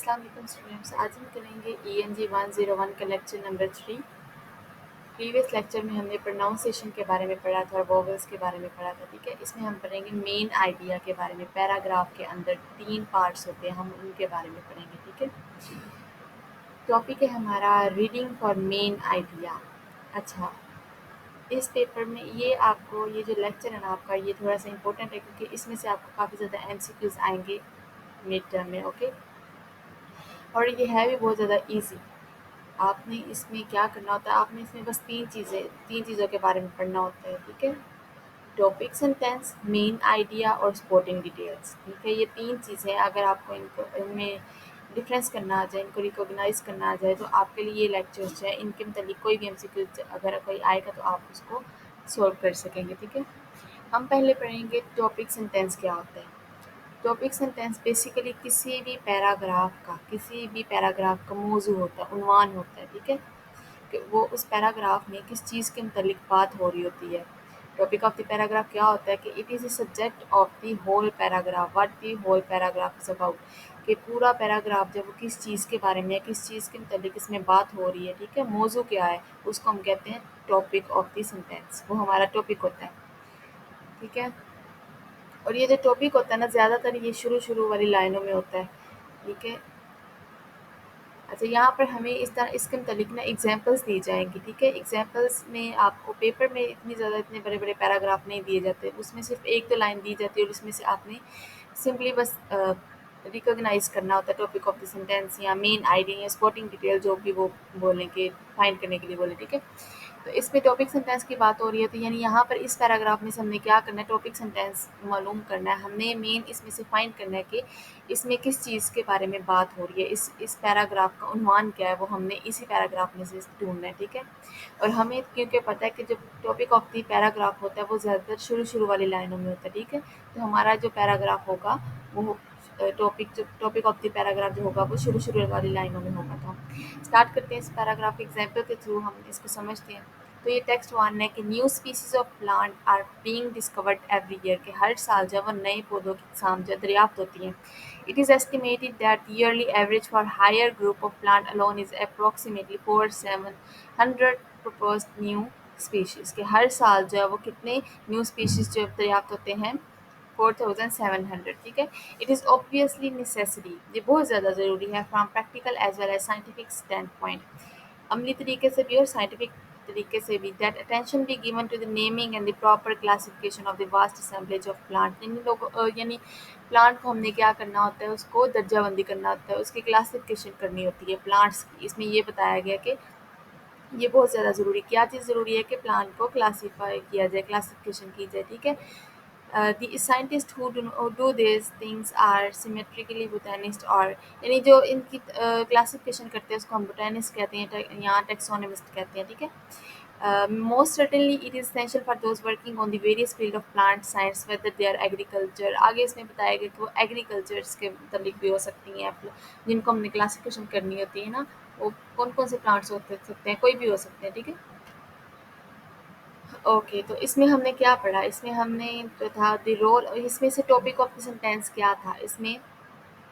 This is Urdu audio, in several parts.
السلام علیکم اسٹوڈینٹس، آج ہم کریں گے ENG 101 کا لیکچر نمبر 3۔ پریویس لیکچر میں ہم نے پروناؤنسیشن کے بارے میں پڑھا تھا اور ووولس کے بارے میں پڑھا تھا، ٹھیک ہے۔ اس میں ہم پڑھیں گے مین آئیڈیا کے بارے میں، پیراگراف کے اندر 3 پارٹس ہوتے ہیں، ہم ان کے بارے میں پڑھیں گے، ٹھیک ہے۔ ٹاپک ہے ہمارا ریڈنگ فار مین آئیڈیا۔ اچھا، اس پیپر میں یہ جو لیکچر ہے نا آپ کا، یہ تھوڑا سا امپورٹنٹ ہے کیونکہ اس میں سے آپ کو کافی زیادہ MCQs آئیں گے مڈ ٹرم میں، اوکے۔ اور یہ ہے بھی بہت زیادہ ایزی۔ آپ نے اس میں کیا کرنا ہوتا ہے، آپ نے اس میں بس تین چیزوں کے بارے میں پڑھنا ہوتا ہے، ٹھیک ہے۔ ٹاپک سینٹینس، مین آئیڈیا اور سپورٹنگ ڈیٹیلز، ٹھیک ہے۔ یہ 3 چیزیں اگر آپ کو ان میں ڈفرینس کرنا آ جائے، ان کو ریکوگنائز کرنا آ جائے تو آپ کے لیے یہ لیکچرز ہیں، ان کے متعلق کوئی بھی MCQ اگر کوئی آئے گا تو آپ اس کو سولو کر سکیں گے، ٹھیک ہے۔ ہم پہلے پڑھیں گے ٹاپک سینٹینس کیا ہوتا ہے۔ ٹاپک سینٹینس بیسیکلی کسی بھی پیراگراف کا موضوع ہوتا ہے، عنوان ہوتا ہے، ٹھیک ہے، کہ وہ اس پیراگراف میں کس چیز کے متعلق بات ہو رہی ہوتی ہے۔ ٹاپک آف دی پیراگراف کیا ہوتا ہے کہ it is a subject of the whole paragraph, what the whole paragraph is about, کہ پورا پیراگراف جب وہ کس چیز کے بارے میں، کس چیز کے متعلق اس میں بات ہو رہی ہے، ٹھیک ہے، موضوع کیا ہے، اس کو ہم کہتے ہیں ٹاپک آف دی سینٹینس، وہ ہمارا ٹاپک ہوتا ہے، ٹھیک ہے۔ اور یہ جو ٹاپک ہوتا ہے نا، زیادہ تر یہ شروع والی لائنوں میں ہوتا ہے، ٹھیک ہے۔ اچھا، یہاں پر ہمیں اس کے متعلق نا ایگزامپلس دی جائیں گی، ٹھیک ہے۔ ایگزامپلس میں آپ کو پیپر میں اتنے بڑے پیراگراف نہیں دیے جاتے، اس میں صرف ایک تو لائن دی جاتی ہے اور اس میں سے آپ نے سمپلی بس ریکوگنائز کرنا ہوتا ہے ٹاپک آف دی سینٹینس یا مین آئیڈیا یا سپورٹنگ ڈیٹیل، جو بھی وہ بولیں کہ فائنڈ کرنے کے لیے بولے، ٹھیک ہے۔ تو اس میں ٹاپک سینٹینس کی بات ہو رہی ہے، تو یعنی یہاں پر اس پیراگراف میں سے ہم نے کیا کرنا ہے، ٹاپک سینٹینس معلوم کرنا ہے، ہم نے مین اس میں سے فائنڈ کرنا ہے کہ اس میں کس چیز کے بارے میں بات ہو رہی ہے، اس پیراگراف کا عنوان کیا ہے، وہ ہم نے اسی پیراگراف میں سے ڈھونڈنا ہے، ٹھیک ہے۔ اور ہمیں کیونکہ پتہ ہے کہ جو ٹاپک آف دی پیراگراف ہوتا ہے وہ زیادہ تر شروع والی لائنوں میں ہوتا ہے، ٹھیک ہے۔ تو ہمارا جو پیراگراف ہوگا وہ ٹاپک آف دی پیراگراف جو ہوگا وہ شروع والی لائنوں میں ہوگا۔ تو اسٹارٹ کرتے ہیں اس پیراگراف کے ایگزامپل کے تھرو، ہم اس کو سمجھتے ہیں۔ تو یہ ٹیکسٹ 1 ہے کہ new species of plant are being discovered every year, کہ ہر سال جب وہ نئے پودوں کی اقسام جو دریافت ہوتی ہیں۔ It is estimated that the yearly average for higher group of plant alone is approximately 4,700 proposed new species، کہ ہر سال جو ہے وہ کتنے نیو اسپیشیز جو دریافت ہوتے ہیں، 4,700، ٹھیک ہے۔ It is obviously necessary، یہ بہت زیادہ ضروری ہے، from practical as well as scientific standpoint، عملی طریقے سے بھی اور سائنٹیفک طریقے سے بھی، that attention be given to the naming and the proper classification of the vast assemblage of plant، یعنی پلانٹ کو ہم نے کیا کرنا ہوتا ہے، اس کو درجہ بندی کرنا ہوتا ہے، اس کی کلاسیفیکیشن کرنی ہوتی ہے پلانٹس کی۔ اس میں یہ بتایا گیا کہ یہ بہت زیادہ ضروری، کیا چیز ضروری ہے کہ پلانٹ کو کلاسیفائی کیا جائے، کلاسیفیکیشن کی جائے، ٹھیک ہے۔ The scientists who do these things are symmetrically botanist، اور یعنی جو ان کی کلاسیفیکیشن کرتے ہیں اس کو ہم botanist کہتے ہیں، یہاں taxonomist کہتے ہیں، ٹھیک ہے۔ Most certainly it is essential for those working on the various field of plant science whether they are agriculture، آگے اس میں بتایا گیا کہ وہ ایگریکلچرس کے متعلق بھی ہو سکتی ہیں، جن کو ہم نے کلاسیفیکیشن کرنی ہوتی ہے نا، وہ کون سے پلانٹس ہو سکتے ہیں، کوئی بھی ہو سکتے ہیں، ٹھیک ہے۔ اوکے، تو اس میں ہم نے کیا پڑھا، اس میں ہم نے جو تھا دی رول، اس میں سے ٹاپک آف دی سینٹینس کیا تھا، اس میں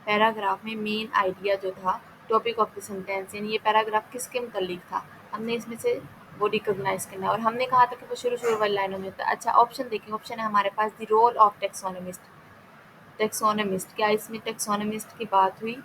پیراگراف میں مین آئیڈیا جو تھا ٹاپک آف دی سینٹینس، یعنی یہ پیراگراف کس کے متعلق تھا، ہم نے اس میں سے وہ ریکوگنائز کرنا ہے، اور ہم نے کہا تھا کہ وہ شروع والی لائنوں میں ہوتا ہے۔ اچھا، آپشن دیکھیں، آپشن ہے ہمارے پاس دی رول آف ٹیکسونومسٹ، کیا اس میں ٹیکسونومسٹ کی بات ہوئی،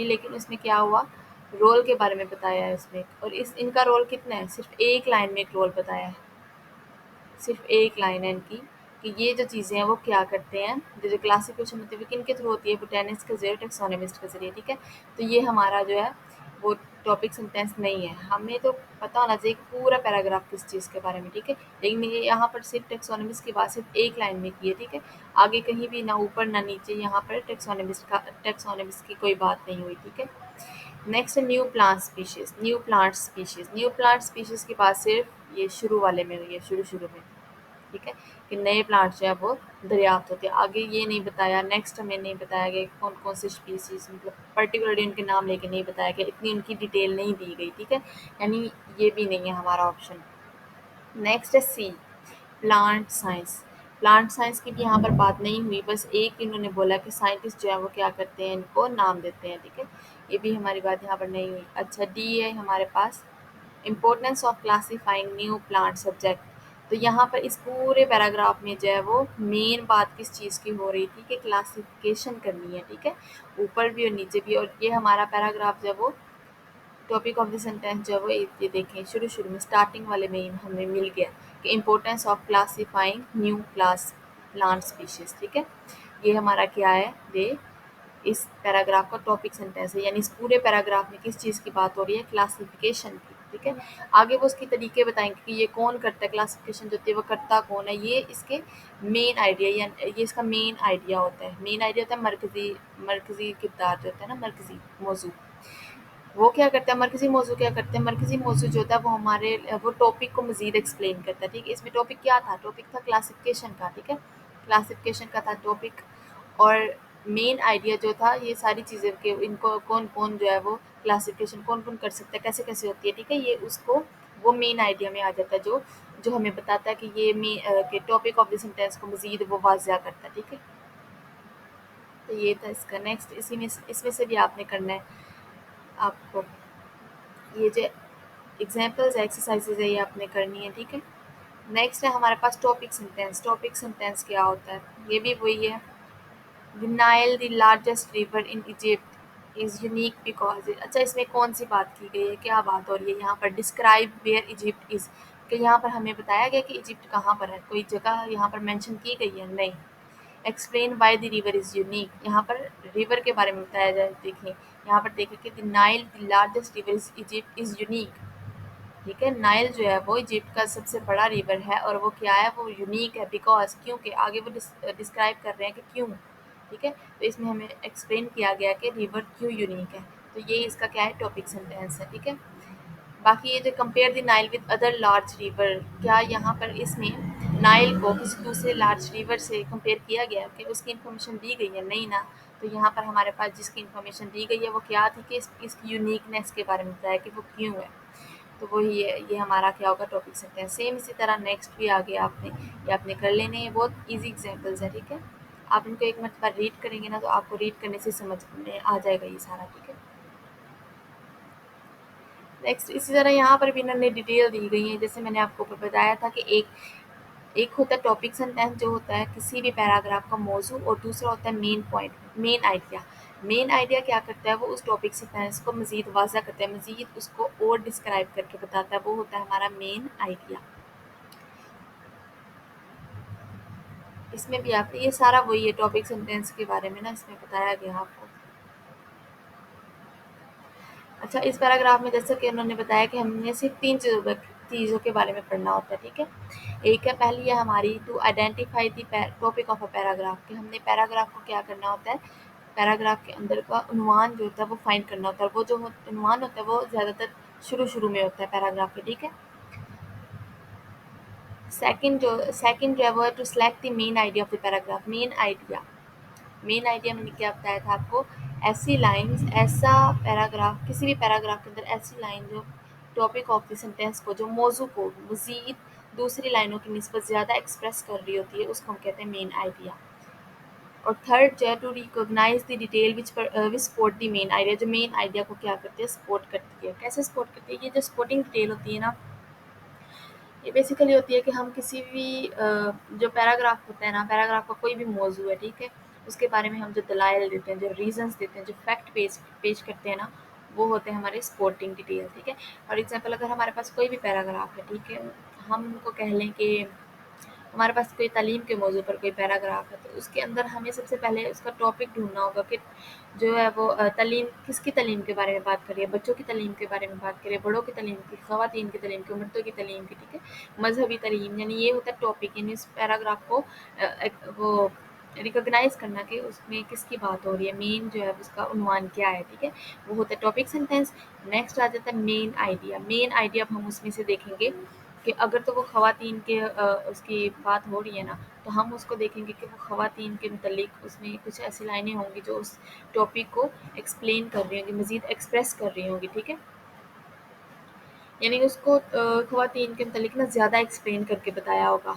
لیکن اس میں کیا ہوا، رول کے بارے میں بتایا ہے اس میں، اور ان کا رول کتنا ہے، صرف ایک لائن میں ایک رول بتایا ہے، صرف ایک لائن ہے ان کی، کہ یہ جو چیزیں ہیں وہ کیا کرتے ہیں، جو کلاسیفیکیشن ہوتی ہے وہ کن کے تھرو ہوتی ہے، بوٹینسٹ کے ذریعے، ٹیکسونومسٹ کے ذریعے، ٹھیک ہے۔ تو یہ ہمارا جو ہے وہ ٹاپک سینٹینس نہیں ہے، ہمیں تو پتہ ہونا چاہیے کہ پورا پیراگراف کس چیز کے بارے میں، ٹھیک ہے۔ لیکن یہ یہاں پر صرف ٹیکسونومسٹ کی بات صرف ایک لائن میں کی ہے، ٹھیک ہے، آگے کہیں بھی نہ اوپر نہ نیچے، یہاں پر ٹیکسونومسٹ کی کوئی بات نہیں ہوئی، ٹھیک ہے۔ نیکسٹ نیو پلانٹ اسپیشیز کی بات صرف یہ شروع والے میں ہوئی ہے، شروع میں، ٹھیک ہے، کہ نئے پلانٹس جو ہے وہ دریافت ہوتے ہیں، آگے یہ نہیں بتایا، نیکسٹ ہمیں نہیں بتایا گیا کون سے اسپیسیز، مطلب پرٹیکولرلی ان کے نام لے کے نہیں بتایا گیا، اتنی ان کی ڈیٹیل نہیں دی گئی، ٹھیک ہے، یعنی یہ بھی نہیں ہے ہمارا آپشن۔ نیکسٹ ہے سی، پلانٹ سائنس، پلانٹ سائنس کی بھی یہاں پر بات نہیں ہوئی، بس ایک انہوں نے بولا کہ سائنٹسٹ جو ہے وہ کیا کرتے ہیں، ان کو نام دیتے ہیں، ٹھیک ہے، یہ بھی ہماری بات یہاں پر نہیں ہوئی۔ اچھا ڈی ہے ہمارے پاس importance of classifying new plant subject. تو یہاں پر اس پورے پیراگراف میں جو ہے وہ مین بات کس چیز کی ہو رہی تھی کہ کلاسیفیکیشن کرنی ہے، ٹھیک ہے، اوپر بھی اور نیچے بھی، اور یہ ہمارا پیراگراف جو ہے وہ ٹاپک آف دی سینٹینس جو ہے وہ یہ دیکھیں شروع میں اسٹارٹنگ والے میں ہمیں مل گیا کہ importance of classifying new class plant species, ٹھیک ہے، یہ ہمارا کیا ہے، یہ اس پیراگراف کا ٹاپک سینٹینس ہے، یعنی اس پورے پیراگراف میں کس چیز کی بات ہو رہی ہے، کلاسیفیکیشن کی، ٹھیک ہے۔ آگے وہ اس کے طریقے بتائیں گے کہ یہ کون کرتا ہے، کلاسیفیکیشن جو ہوتی ہے وہ کرتا کون ہے، یہ اس کے مین آئیڈیا، یعنی یہ اس کا مین آئیڈیا ہوتا ہے، مین آئیڈیا ہوتا ہے مرکزی کردار جو ہوتا ہے نا، مرکزی موضوع، وہ کیا کرتا ہے، مرکزی موضوع کیا کرتے ہیں، مرکزی موضوع جو ہوتا ہے وہ ہمارے وہ ٹاپک کو مزید ایکسپلین کرتا ہے، ٹھیک ہے۔ اس میں ٹاپک کیا تھا، ٹاپک تھا کلاسیفیکیشن کا، ٹھیک ہے، کلاسیفیکیشن کا تھا ٹاپک، اور مین آئیڈیا جو تھا یہ ساری چیزیں کہ ان کو کون کون جو ہے وہ کلاسیفیکیشن کون کون کر سکتا ہے، کیسے کیسے ہوتی ہے، ٹھیک ہے، یہ اس کو وہ مین آئیڈیا میں آ جاتا ہے جو ہمیں بتاتا ہے کہ یہ کہ ٹاپک آف دی سینٹینس کو مزید وہ واضح کرتا ہے، ٹھیک ہے۔ تو یہ تھا اس کا نیکسٹ، اس میں سے بھی آپ نے کرنا ہے، آپ کو یہ جو ایگزامپلز ایکسرسائزز ہے یہ آپ نے کرنی ہے، ٹھیک ہے۔ نیکسٹ ہے ہمارے پاس ٹاپک سینٹینس۔ ٹاپک سینٹینس کیا ہوتا ہے، یہ بھی وہی ہے، the Nile the largest river in Egypt is unique because, اچھا اس میں کون سی بات کی گئی ہے، کیا بات ہو رہی ہے یہاں پر، ڈسکرائب ویئر ایجپٹ از، کہ یہاں پر ہمیں بتایا گیا کہ ایجپٹ کہاں پر ہے، کوئی جگہ یہاں پر مینشن کی گئی ہے، نہیں۔ Explain why the river is unique, یہاں پر ریور کے بارے میں بتایا جائے، دیکھیں یہاں پر دیکھیں کہ the Nile the largest river Egypt is unique, ٹھیک ہے، نائل جو ہے وہ ایجپٹ کا سب سے بڑا ریور ہے، اور وہ کیا ہے، وہ یونیک ہے، بیکاز، کیونکہ آگے وہ ڈسکرائب کر رہے ہیں کہ کیوں، ٹھیک ہے، تو اس میں ہمیں ایکسپلین کیا گیا کہ ریور کیوں یونیک ہے، تو یہ اس کا کیا ہے، ٹاپک سینٹینس ہے، ٹھیک ہے۔ باقی یہ جو compare the Nile with other large river, کیا یہاں پر اس میں نائل کو کسی دوسرے لارج ریور سے کمپیئر کیا گیا کہ اس کی انفارمیشن دی گئی ہے، نہیں نا، تو یہاں پر ہمارے پاس جس کی انفارمیشن دی گئی ہے وہ کیا تھی کہ اس کی یونیکنیس کے بارے میں بتایا کہ وہ کیوں ہے، تو وہی ہے، یہ ہمارا کیا ہوگا، ٹاپک سینٹینس۔ سیم اسی طرح نیکسٹ بھی آگے یہ آپ نے کر لینے ہیں، بہت ایزی ایگزامپلز ہیں، ٹھیک ہے، آپ ان کو ایک مرتبہ ریڈ کریں گے نا تو آپ کو ریڈ کرنے سے سمجھ میں آ جائے گا یہ سارا، ٹھیک ہے۔ نیکسٹ اسی طرح یہاں پر بھی انہوں نے ڈیٹیل دی گئی ہیں، جیسے میں نے آپ کو بتایا تھا کہ ایک ہوتا ہے ٹاپک سینٹینس جو ہوتا ہے کسی بھی پیراگراف کا موضوع، اور دوسرا ہوتا ہے main point, main idea. Main idea کیا کرتا ہے، وہ اس ٹاپک سینٹینس کو مزید واضح کرتا ہے، مزید اس کو اور ڈسکرائب کر کے بتاتا ہے، وہ ہوتا ہے ہمارا مین آئیڈیا۔ اس میں بھی آپ یہ سارا وہی ہے، ٹاپک سینٹینس کے بارے میں نا اس میں بتایا گیا آپ کو۔ اچھا اس پیراگراف میں جیسا کہ انہوں نے بتایا کہ ہم نے صرف تین چیزوں کے بارے میں پڑھنا ہوتا ہے، ٹھیک ہے۔ ایک ہے پہلی ہے ہماری to identify the topic of a paragraph, کہ ہم نے پیراگراف کو کیا کرنا ہوتا ہے، پیراگراف کے اندر کا عنوان جو ہوتا ہے وہ فائنڈ کرنا ہوتا ہے، وہ جو عنوان ہوتا ہے وہ زیادہ تر شروع میں ہوتا ہے پیراگراف کے، ٹھیک ہے۔ سیکنڈ جو ہے وہ ہے to select the main idea of the paragraph, main idea میں نے کیا بتایا تھا آپ کو، ایسی لائنز، ایسا پیراگراف، کسی بھی پیراگراف کے اندر ایسی لائن جو ٹاپک آف دی سینٹینس کو، جو موضوع کو مزید دوسری لائنوں کی نسبت زیادہ ایکسپریس کر رہی ہوتی ہے، اس کو ہم کہتے ہیں مین آئیڈیا۔ اور تھرڈ جو ہے to recognise the detail which support the main idea, جو مین آئیڈیا کو کیا کرتی ہے، سپورٹ کرتی ہے، کیسے سپورٹ کرتی ہے، یہ جو سپورٹنگ ڈیٹیل ہوتی ہے نا، یہ بیسیکلی ہوتی ہے کہ ہم کسی بھی جو پیراگراف ہوتا ہے نا، پیراگراف کا کوئی بھی موضوع ہے، ٹھیک ہے، اس کے بارے میں ہم جو دلائل دیتے ہیں، جو ریزنس دیتے ہیں، جو فیکٹ پیش کرتے ہیں نا، وہ ہوتے ہیں ہمارے سپورٹنگ ڈیٹیل، ٹھیک ہے۔ اور ایگزامپل اگر ہمارے پاس کوئی بھی پیراگراف ہے، ٹھیک ہے، ہم ان کو کہہ لیں کہ ہمارے پاس کوئی تعلیم کے موضوع پر کوئی پیراگراف ہے، تو اس کے اندر ہمیں سب سے پہلے اس کا ٹاپک ڈھونڈنا ہوگا کہ جو ہے وہ تعلیم، کس کی تعلیم کے بارے میں بات کریے، بچوں کی تعلیم کے بارے میں بات کرے، بڑوں کی تعلیم کی، خواتین کی تعلیم کی، مردوں کی تعلیم کی، ٹھیک ہے، مذہبی تعلیم، یعنی یہ ہوتا ہے ٹاپک، یعنی اس پیراگراف کو وہ ریکگنائز کرنا کہ اس میں کس کی بات ہو رہی ہے، مین جو ہے اس کا عنوان کیا ہے، ٹھیک ہے، وہ ہوتا ہے ٹاپک سینٹینس۔ نیکسٹ آ جاتا ہے مین آئیڈیا، مین آئیڈیا اب ہم اس میں سے دیکھیں گے کہ اگر تو وہ خواتین کے اس کی بات ہو رہی ہے نا، تو ہم اس کو دیکھیں گے کہ وہ خواتین کے متعلق اس میں کچھ ایسی لائنیں ہوں گی جو اس ٹاپک کو ایکسپلین کر رہی ہوں گی، مزید ایکسپریس کر رہی ہوں گی، ٹھیک ہے، یعنی اس کو خواتین کے متعلق نا زیادہ ایکسپلین کر کے بتایا ہوگا۔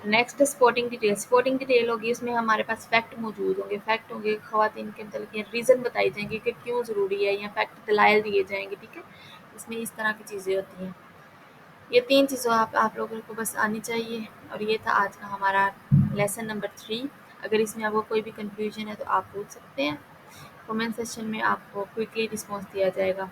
Next supporting detail. Supporting detail ہوگی، اس میں ہمارے پاس فیکٹ موجود ہوں گے. فیکٹ ہوں گے خواتین کے متعلق، ریزن بتائی جائیں گے کہ کیوں ضروری ہے، یا فیکٹ دلائل دیے جائیں گے. ٹھیک ہے، اس میں اس طرح کی چیزیں ہوتی ہیں. یہ 3 چیزوں آپ لوگوں کو بس آنی چاہیے. اور یہ تھا آج کا ہمارا لیسن نمبر 3. اگر اس میں آپ کو کوئی بھی کنفیوژن ہے تو آپ پوچھ سکتے ہیں. کمنٹ سیکشن میں آپ کو کوئکلی رسپانس دیا جائے گا.